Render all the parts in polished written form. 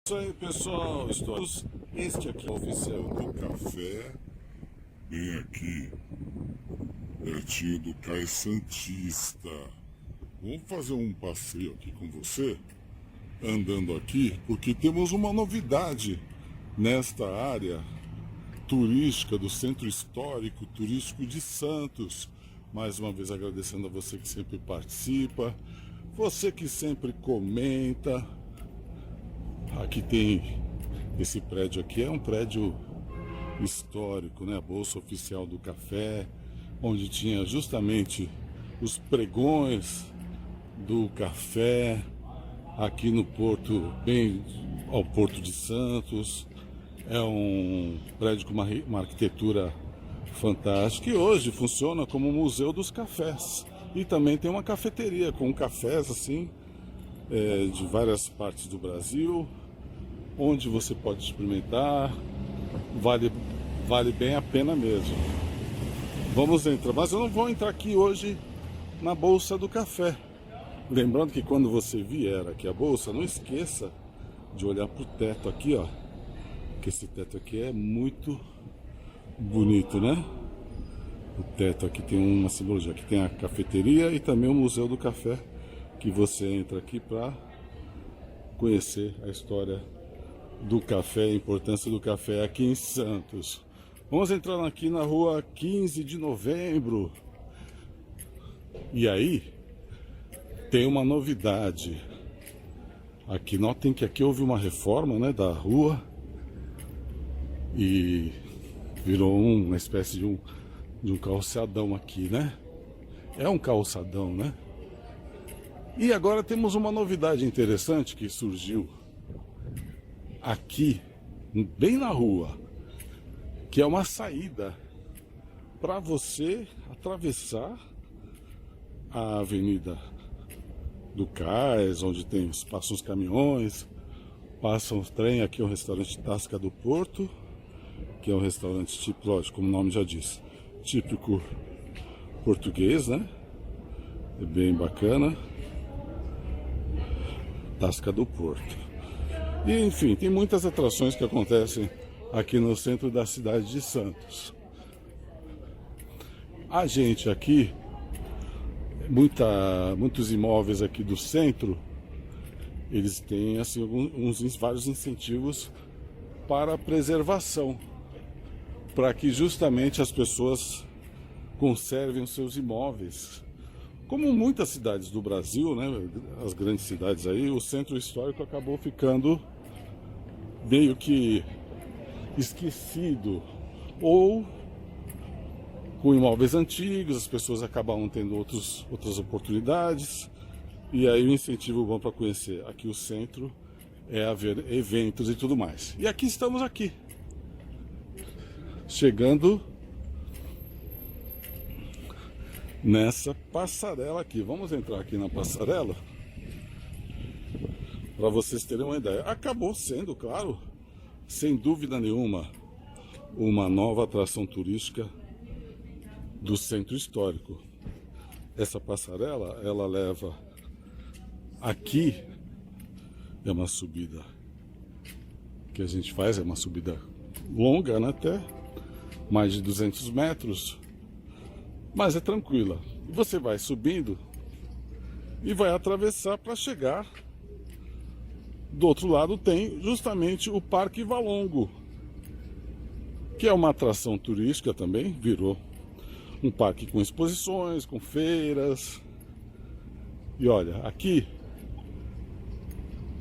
Isso aí, pessoal, este aqui é o oficial do café, bem aqui, pertinho do Cais Santista. Vamos fazer um passeio aqui com você, andando aqui, porque temos uma novidade nesta área turística do Centro Histórico Turístico de Santos. Mais uma vez agradecendo a você que sempre participa, você que sempre comenta. Aqui tem esse prédio aqui, é um prédio histórico, né? A Bolsa Oficial do Café, onde tinha justamente os pregões do café aqui no porto, bem ao Porto de Santos. É um prédio com uma arquitetura fantástica e hoje funciona como museu dos cafés. E também tem uma cafeteria com cafés assim, de várias partes do Brasil, onde você pode experimentar. Vale bem a pena mesmo. Vamos entrar, mas eu não vou entrar aqui hoje na Bolsa do Café. Lembrando que quando você vier aqui à Bolsa, não esqueça de olhar para o teto aqui, ó, que esse teto aqui é muito bonito, né? O teto aqui tem uma simbologia, aqui tem a cafeteria e também o Museu do Café, que você entra aqui para conhecer a história do café, a importância do café aqui em Santos. Vamos entrar aqui na rua 15 de novembro. E aí tem uma novidade. Aqui notem que aqui houve uma reforma, né, da rua e virou uma espécie de um calçadão aqui, né? É um calçadão, né? E agora temos uma novidade interessante que surgiu aqui, bem na rua, que é uma saída para você atravessar a Avenida do Cais, onde passam os caminhões, passam os trem. Aqui é o restaurante Tasca do Porto, que é um restaurante típico, lógico, como o nome já diz, típico português, né? É bem bacana. Tasca do Porto. E enfim, tem muitas atrações que acontecem aqui no centro da cidade de Santos. A gente aqui, muitos imóveis aqui do centro, eles têm assim vários incentivos para a preservação, para que justamente as pessoas conservem os seus imóveis. Como muitas cidades do Brasil, né, as grandes cidades aí, o centro histórico acabou ficando meio que esquecido, ou com imóveis antigos, as pessoas acabam tendo outras oportunidades, e aí o incentivo bom para conhecer aqui o centro é haver eventos e tudo mais. E aqui estamos aqui, chegando nessa passarela aqui. Vamos entrar aqui na passarela para vocês terem uma ideia. Acabou sendo, claro, sem dúvida nenhuma, uma nova atração turística do centro histórico. Essa passarela, ela leva aqui, é uma subida que a gente faz, é uma subida longa, né, até mais de 200 metros, mas é tranquila. Você vai subindo e vai atravessar para chegar. Do outro lado tem justamente o Parque Valongo, que é uma atração turística também, virou um parque com exposições, com feiras. E olha, aqui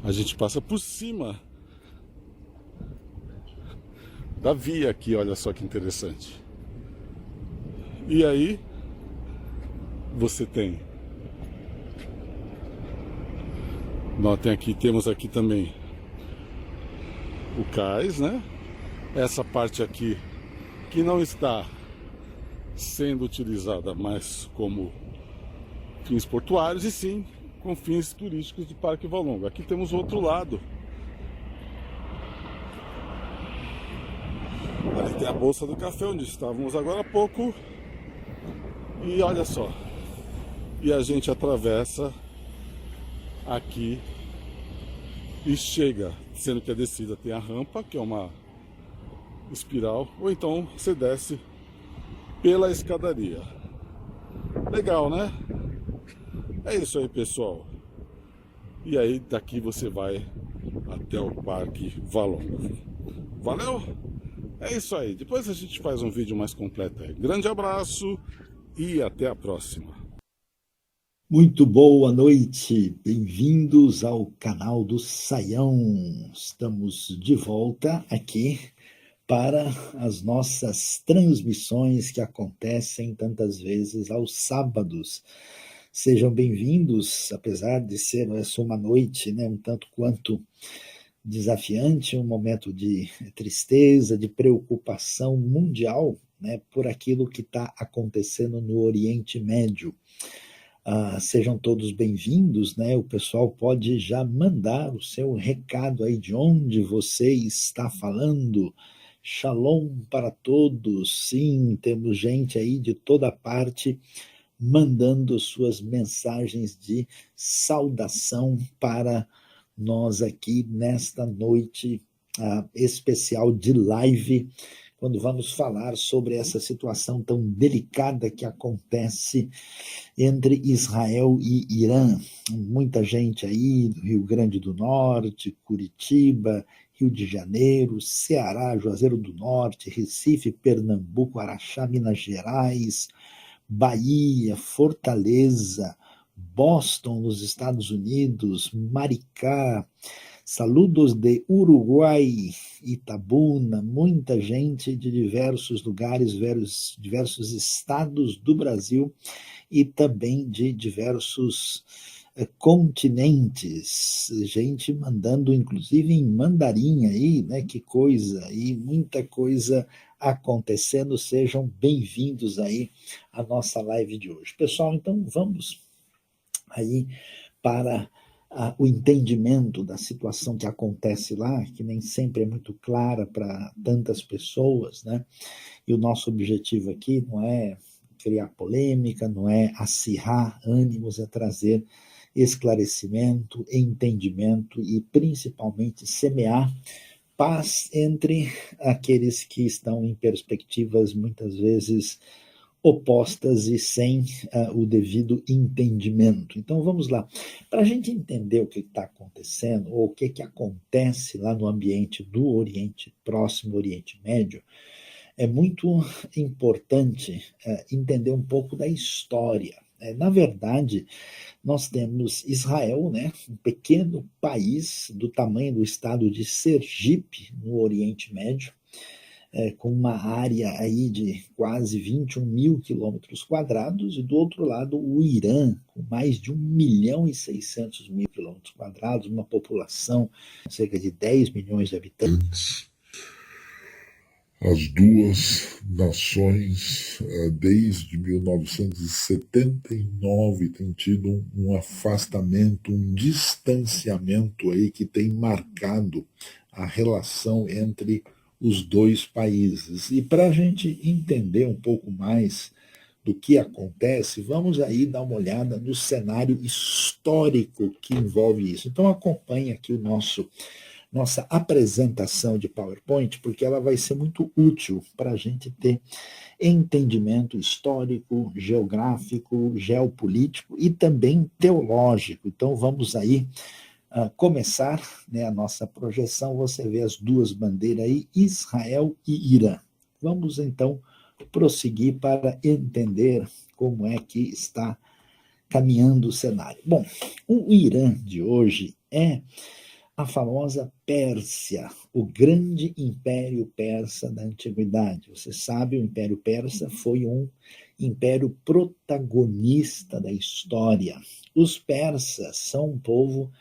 a gente passa por cima da via aqui, olha só que interessante. E aí você tem, notem aqui, temos aqui também o cais, né? Essa parte aqui que não está sendo utilizada mais como fins portuários, e sim com fins turísticos do Parque Valongo. Aqui temos o outro lado. Ali tem a Bolsa do Café, onde estávamos agora há pouco. E olha só, e a gente atravessa aqui e chega sendo que a descida tem a rampa, que é uma espiral, ou então você desce pela escadaria. Legal, né? É isso aí, pessoal. E aí daqui você vai até o Parque Valongo. Valeu? É isso aí. Depois a gente faz um vídeo mais completo aí. Grande abraço e até a próxima. Muito boa noite, bem-vindos ao canal do Saião. Estamos de volta aqui para as nossas transmissões que acontecem tantas vezes aos sábados. Sejam bem-vindos, apesar de ser essa uma noite, né, um tanto quanto desafiante, um momento de tristeza, de preocupação mundial, né, por aquilo que está acontecendo no Oriente Médio. Sejam todos bem-vindos, né? O pessoal pode já mandar o seu recado aí de onde você está falando. Shalom para todos. Sim, temos gente aí de toda parte mandando suas mensagens de saudação para nós aqui nesta noite especial de live, quando vamos falar sobre essa situação tão delicada que acontece entre Israel e Irã. Muita gente aí do Rio Grande do Norte, Curitiba, Rio de Janeiro, Ceará, Juazeiro do Norte, Recife, Pernambuco, Araxá, Minas Gerais, Bahia, Fortaleza, Boston, nos Estados Unidos, Maricá, saludos de Uruguai, Itabuna, muita gente de diversos lugares, diversos estados do Brasil e também de diversos continentes, gente mandando inclusive em mandarim aí, né, que coisa, e muita coisa acontecendo. Sejam bem-vindos aí à nossa live de hoje. Pessoal, então vamos aí para o entendimento da situação que acontece lá, que nem sempre é muito clara para tantas pessoas, né? E o nosso objetivo aqui não é criar polêmica, não é acirrar ânimos, é trazer esclarecimento, entendimento e principalmente semear paz entre aqueles que estão em perspectivas muitas vezes opostas e sem o devido entendimento. Então vamos lá. Para a gente entender o que está acontecendo, ou o que acontece lá no ambiente do Oriente Próximo, Oriente Médio, é muito importante entender um pouco da história. Na verdade, nós temos Israel, né, um pequeno país do tamanho do estado de Sergipe, no Oriente Médio, com uma área aí de quase 21 mil quilômetros quadrados, e do outro lado o Irã, com mais de 1 milhão e 600 mil quilômetros quadrados, uma população de cerca de 10 milhões de habitantes. As duas nações, desde 1979, têm tido um afastamento, um distanciamento aí que tem marcado a relação entre os dois países. E para a gente entender um pouco mais do que acontece, vamos aí dar uma olhada no cenário histórico que envolve isso. Então acompanhe aqui nossa apresentação de PowerPoint, porque ela vai ser muito útil para a gente ter entendimento histórico, geográfico, geopolítico e também teológico. Então vamos aí começar, né, a nossa projeção. Você vê as duas bandeiras aí, Israel e Irã. Vamos então prosseguir para entender como é que está caminhando o cenário. Bom, o Irã de hoje é a famosa Pérsia, o grande império persa da antiguidade. Você sabe, o Império Persa foi um império protagonista da história. Os persas são um povo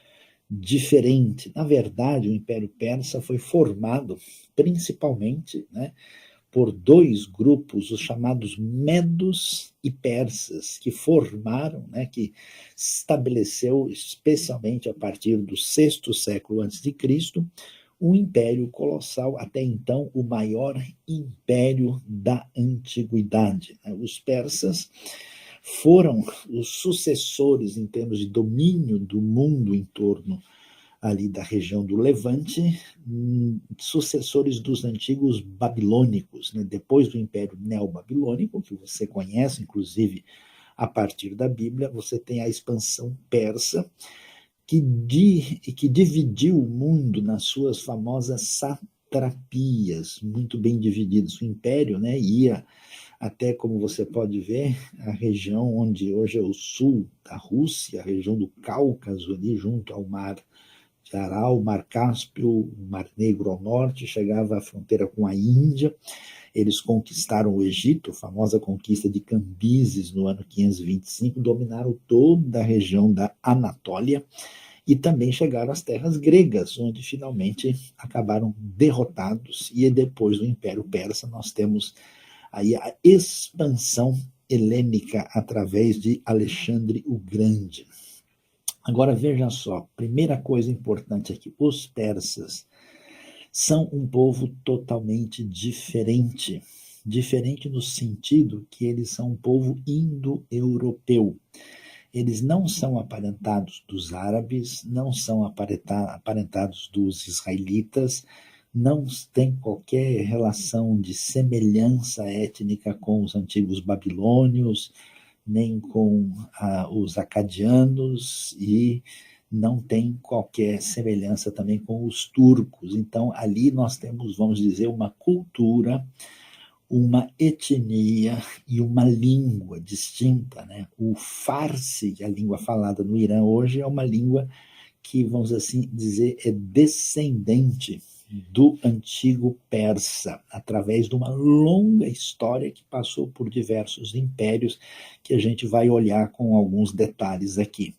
diferente. Na verdade, o Império Persa foi formado principalmente, né, por dois grupos, os chamados medos e persas, que formaram, né, que estabeleceu, especialmente a partir do sexto século antes de Cristo, um império colossal, até então o maior império da antiguidade. Os persas foram os sucessores em termos de domínio do mundo em torno ali da região do Levante, sucessores dos antigos babilônicos, né? Depois do Império Neobabilônico, que você conhece, inclusive, a partir da Bíblia, você tem a expansão persa, que dividiu o mundo nas suas famosas satrapias, muito bem divididos. O império, né, ia até, como você pode ver, a região onde hoje é o sul da Rússia, a região do Cáucaso, ali junto ao mar de Aral, o Mar Cáspio, o Mar Negro ao norte, chegava à fronteira com a Índia. Eles conquistaram o Egito, a famosa conquista de Cambises no ano 525, dominaram toda a região da Anatólia e também chegaram às terras gregas, onde finalmente acabaram derrotados, e depois do Império Persa nós temos aí a expansão helênica através de Alexandre o Grande. Agora veja só, primeira coisa importante aqui, os persas são um povo totalmente diferente. Diferente no sentido que eles são um povo indo-europeu. Eles não são aparentados dos árabes, não são aparentados dos israelitas, não têm qualquer relação de semelhança étnica com os antigos babilônios, nem com os acadianos, e não tem qualquer semelhança também com os turcos. Então, ali nós temos, vamos dizer, uma cultura, uma etnia e uma língua distinta, né? O Farsi, a língua falada no Irã hoje, é uma língua que, vamos assim dizer, é descendente do antigo persa, através de uma longa história que passou por diversos impérios, que a gente vai olhar com alguns detalhes aqui.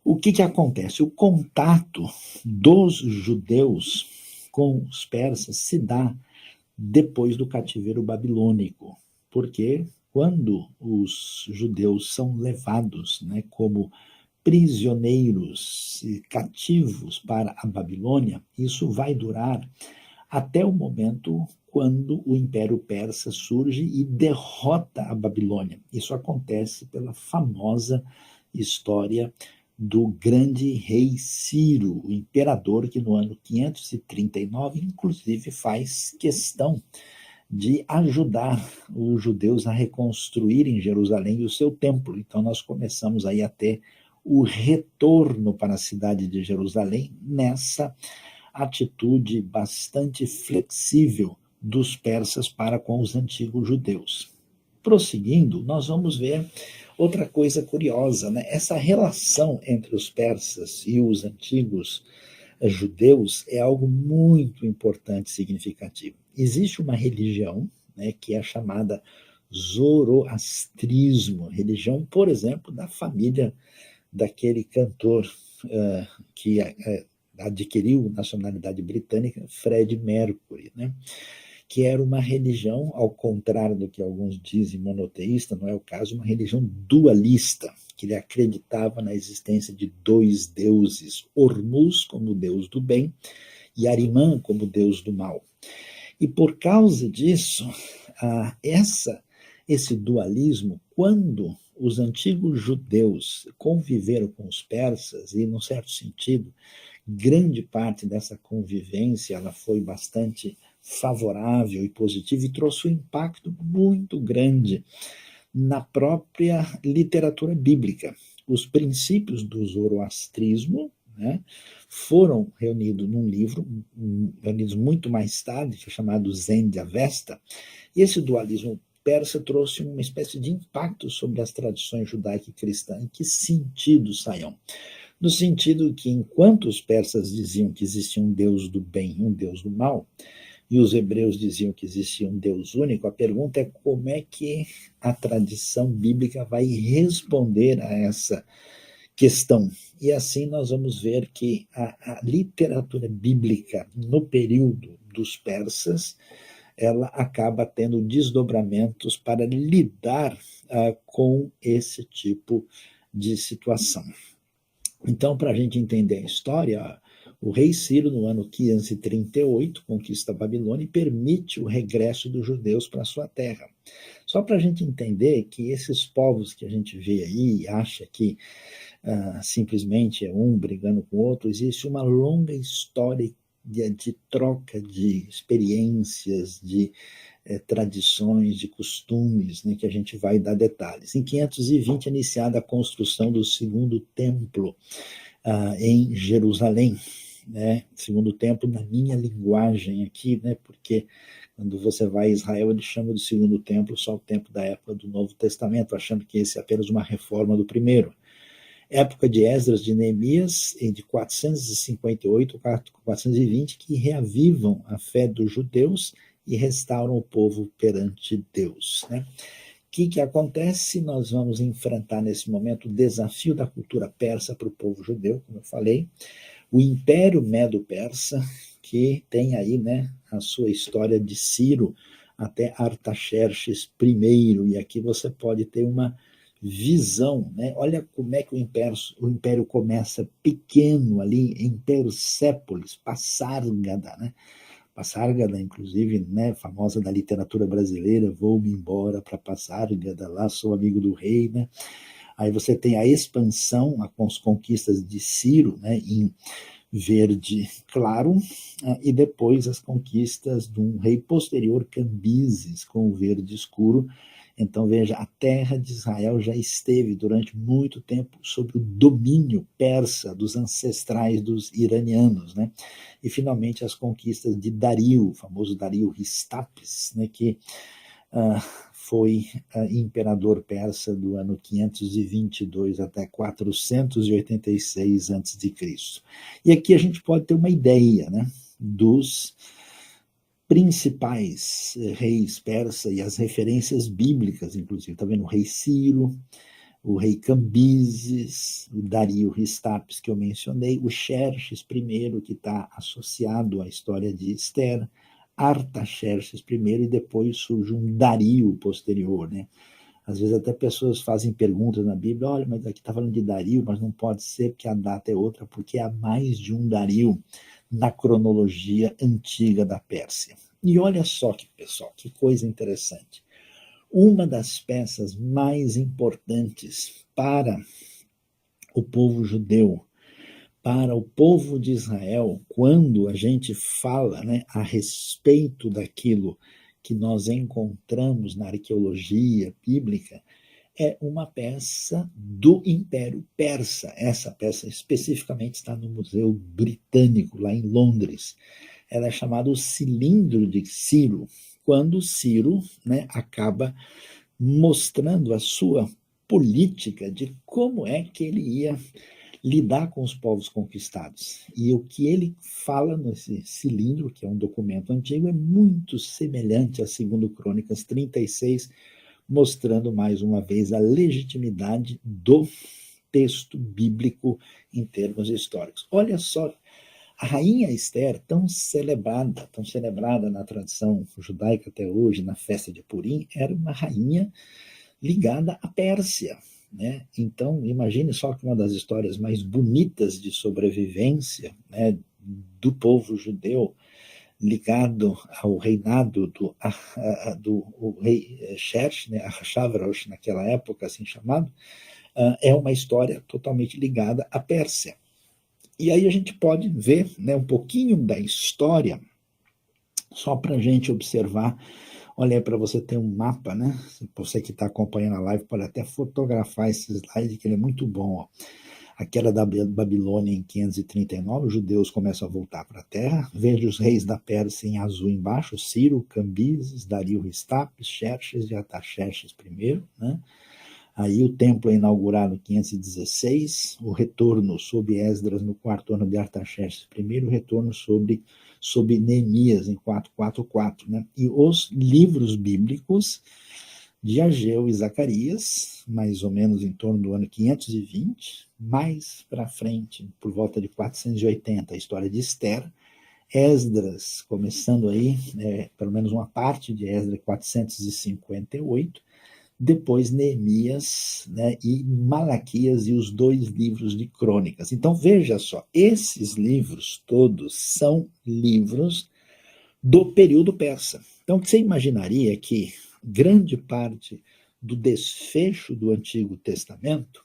O que acontece? O contato dos judeus com os persas se dá depois do cativeiro babilônico, porque quando os judeus são levados, né, como prisioneiros e cativos para a Babilônia, isso vai durar até o momento quando o Império Persa surge e derrota a Babilônia. Isso acontece pela famosa história do grande rei Ciro, o imperador que no ano 539, inclusive, faz questão de ajudar os judeus a reconstruírem Jerusalém e o seu templo. Então nós começamos aí a ter o retorno para a cidade de Jerusalém nessa atitude bastante flexível dos persas para com os antigos judeus. Prosseguindo, nós vamos ver outra coisa curiosa, né? Essa relação entre os persas e os antigos judeus é algo muito importante e significativo. Existe uma religião, né, que é chamada zoroastrismo, religião, por exemplo, da família daquele cantor que adquiriu nacionalidade britânica, Freddie Mercury, né? Que era uma religião, ao contrário do que alguns dizem, monoteísta, não é o caso, uma religião dualista, que ele acreditava na existência de dois deuses, Ormuz como deus do bem e Arimã como deus do mal. E por causa disso, esse dualismo, quando os antigos judeus conviveram com os persas, e, num certo sentido, grande parte dessa convivência ela foi bastante favorável e positiva e trouxe um impacto muito grande na própria literatura bíblica. Os princípios do zoroastrismo, né, foram reunidos num livro, reunidos muito mais tarde, que é chamado Zen de Avesta, e esse dualismo persa trouxe uma espécie de impacto sobre as tradições judaica e cristã. Em que sentido, Sayão? No sentido que, enquanto os persas diziam que existia um Deus do bem e um Deus do mal, e os hebreus diziam que existia um Deus único, a pergunta é como é que a tradição bíblica vai responder a essa questão. E assim nós vamos ver que a literatura bíblica no período dos persas, ela acaba tendo desdobramentos para lidar com esse tipo de situação. Então, para a gente entender a história, o rei Ciro, no ano 538, conquista a Babilônia e permite o regresso dos judeus para a sua terra. Só para a gente entender que esses povos que a gente vê aí e acha que simplesmente é um brigando com o outro, existe uma longa história de troca de experiências, de tradições, de costumes, né, que a gente vai dar detalhes. Em 520 é iniciada a construção do segundo templo em Jerusalém, né? Segundo templo na minha linguagem aqui, né? Porque quando você vai a Israel, eles chamam de segundo templo só o templo da época do Novo Testamento, achando que esse é apenas uma reforma do primeiro. Época de Esdras, de Neemias, de 458 a 420, que reavivam a fé dos judeus e restauram o povo perante Deus, né? O que acontece? Nós vamos enfrentar nesse momento o desafio da cultura persa para o povo judeu, como eu falei, o Império Medo-Persa, que tem aí, né, a sua história de Ciro até Artaxerxes I, e aqui você pode ter uma visão, né? Olha como é que o império começa pequeno ali em Persépolis, Passárgada, né? Passárgada, inclusive, né, famosa da literatura brasileira, vou-me embora para Passárgada, lá sou amigo do rei, né? Aí você tem a expansão, as conquistas de Ciro, né, em verde claro, e depois as conquistas de um rei posterior, Cambises, com o verde escuro. Então, veja, a terra de Israel já esteve durante muito tempo sob o domínio persa dos ancestrais dos iranianos, né? E, finalmente, as conquistas de Dario, o famoso Dario Ristapes, né, que foi imperador persa do ano 522 até 486 a.C. E aqui a gente pode ter uma ideia, né, dos principais reis persas e as referências bíblicas, inclusive. Está vendo o rei Ciro, o rei Cambises, o Dario Ristapes, que eu mencionei, o Xerxes I, que está associado à história de Esther, Artaxerxes I, e depois surge um Dario posterior, né? Às vezes até pessoas fazem perguntas na Bíblia, olha, mas aqui está falando de Dario, mas não pode ser porque a data é outra, porque há mais de um Dario na cronologia antiga da Pérsia. E olha só, pessoal, que coisa interessante. Uma das peças mais importantes para o povo judeu, para o povo de Israel, quando a gente fala, né, a respeito daquilo que nós encontramos na arqueologia bíblica, é uma peça do Império Persa. Essa peça especificamente está no Museu Britânico, lá em Londres. Ela é chamada o Cilindro de Ciro, quando Ciro, né, acaba mostrando a sua política de como é que ele ia lidar com os povos conquistados. E o que ele fala nesse cilindro, que é um documento antigo, é muito semelhante a 2 Crônicas 36, mostrando mais uma vez a legitimidade do texto bíblico em termos históricos. Olha só, a rainha Esther, tão celebrada na tradição judaica até hoje, na festa de Purim, era uma rainha ligada à Pérsia, né? Então, imagine só que uma das histórias mais bonitas de sobrevivência, né, do povo judeu ligado ao reinado do rei Xerxes, né, Ahasverosh, naquela época assim chamado, é uma história totalmente ligada à Pérsia. E aí a gente pode ver, né, um pouquinho da história, só para a gente observar. Olha aí, para você ter um mapa, né? Você que está acompanhando a live pode até fotografar esse slide, que ele é muito bom. Ó. A queda da Babilônia em 539, os judeus começam a voltar para a terra. Veja os reis da Pérsia em azul embaixo, Ciro, Cambises, Dario Ristapes, Xerxes e Artaxerxes I, né? Aí o templo é inaugurado em 516, o retorno sob Esdras no 4º ano de Artaxerxes I, o retorno sob Neemias em 444, né? E os livros bíblicos de Ageu e Zacarias, mais ou menos em torno do ano 520, mais para frente, por volta de 480, a história de Esther, Esdras, começando aí, pelo menos uma parte de Esdras, 458, depois Neemias, né, e Malaquias e os 2 livros de crônicas. Então veja só, esses livros todos são livros do período persa. Então você imaginaria que grande parte do desfecho do Antigo Testamento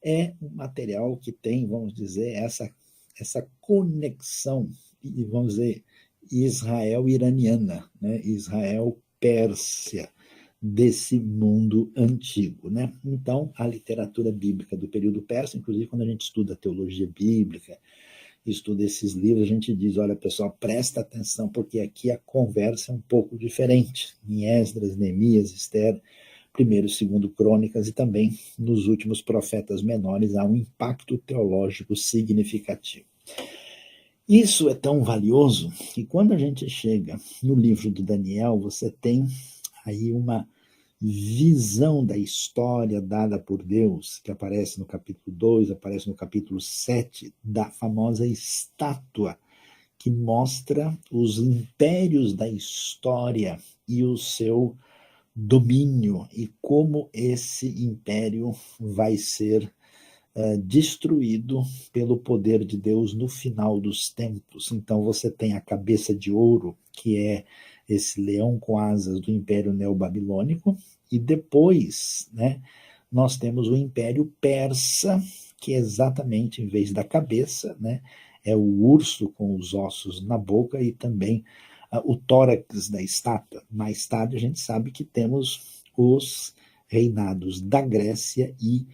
é um material que tem, vamos dizer, essa conexão, vamos dizer, Israel-iraniana, né? Israel-Pérsia, desse mundo antigo, né? Então, a literatura bíblica do período persa, inclusive quando a gente estuda teologia bíblica, estuda esses livros, a gente diz, olha, pessoal, presta atenção, porque aqui a conversa é um pouco diferente. Em Esdras, Neemias, Esther, primeiro e segundo Crônicas, e também nos últimos profetas menores, há um impacto teológico significativo. Isso é tão valioso que quando a gente chega no livro do Daniel, você tem aí uma visão da história dada por Deus, que aparece no capítulo 2, aparece no capítulo 7, da famosa estátua, que mostra os impérios da história e o seu domínio, e como esse império vai ser destruído pelo poder de Deus no final dos tempos. Então você tem a cabeça de ouro, que é esse leão com asas do Império Neobabilônico, e depois, né, nós temos o Império Persa, que é exatamente, em vez da cabeça, né, é o urso com os ossos na boca e também o tórax da estátua. Mais tarde a gente sabe que temos os reinados da Grécia e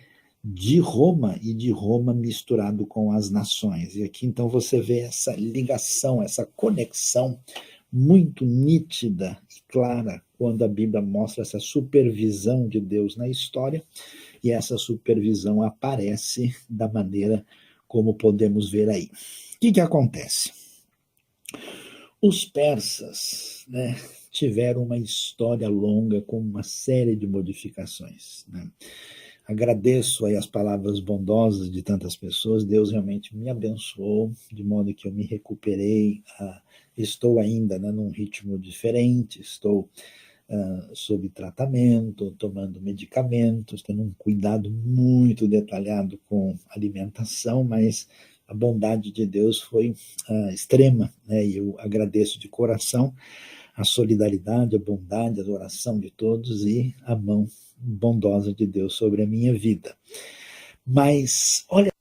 de Roma misturado com as nações. E aqui então você vê essa ligação, essa conexão muito nítida e clara quando a Bíblia mostra essa supervisão de Deus na história, e essa supervisão aparece da maneira como podemos ver aí. O que acontece? Os persas, né, tiveram uma história longa com uma série de modificações, né? Agradeço aí as palavras bondosas de tantas pessoas. Deus realmente me abençoou, de modo que eu me recuperei. Estou ainda, né, num ritmo diferente, estou sob tratamento, tomando medicamentos, tendo um cuidado muito detalhado com alimentação, mas a bondade de Deus foi extrema, né, e eu agradeço de coração a solidariedade, a bondade, a oração de todos e a mão bondosa de Deus sobre a minha vida. Mas olha